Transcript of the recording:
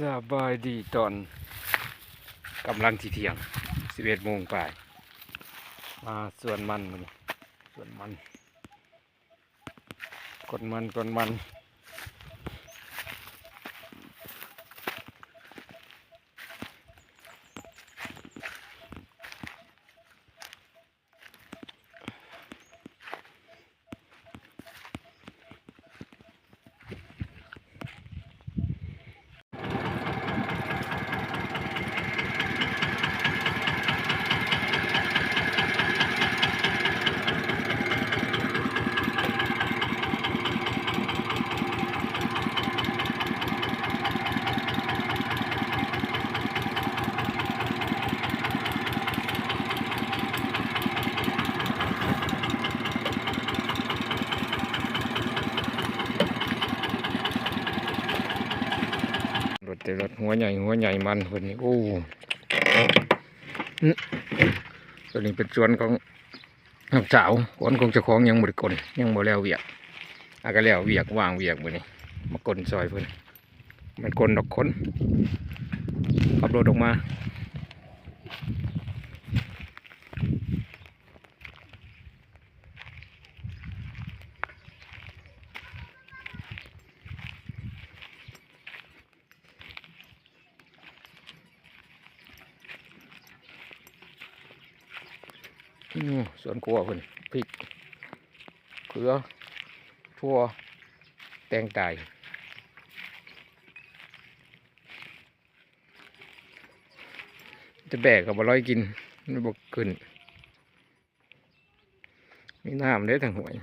สบายดีตอนกำลังที่เที่ยง11 โมงไปมาสวนมันมาสวนมันกดมันรถแต่รถหัวใหญ่มันคนนี้โอ้อื้อตัวนี้เป็นสวนของน้องสาวคนคงเจะคล้าของยังบ่ได้กลนยังบ่แล้วเวียกก็แล้วเวียกว่างเวียกมื้อนี้มากลนซอยเพิ่นมันกลนดอกคนขับรถออกมาสวนครัวเพิ่นพริกเขือทั่วแตงไตจะแบกกับบ่ร้อยกินมันบ่ขึ้นมีน้ำได้ทางห้วย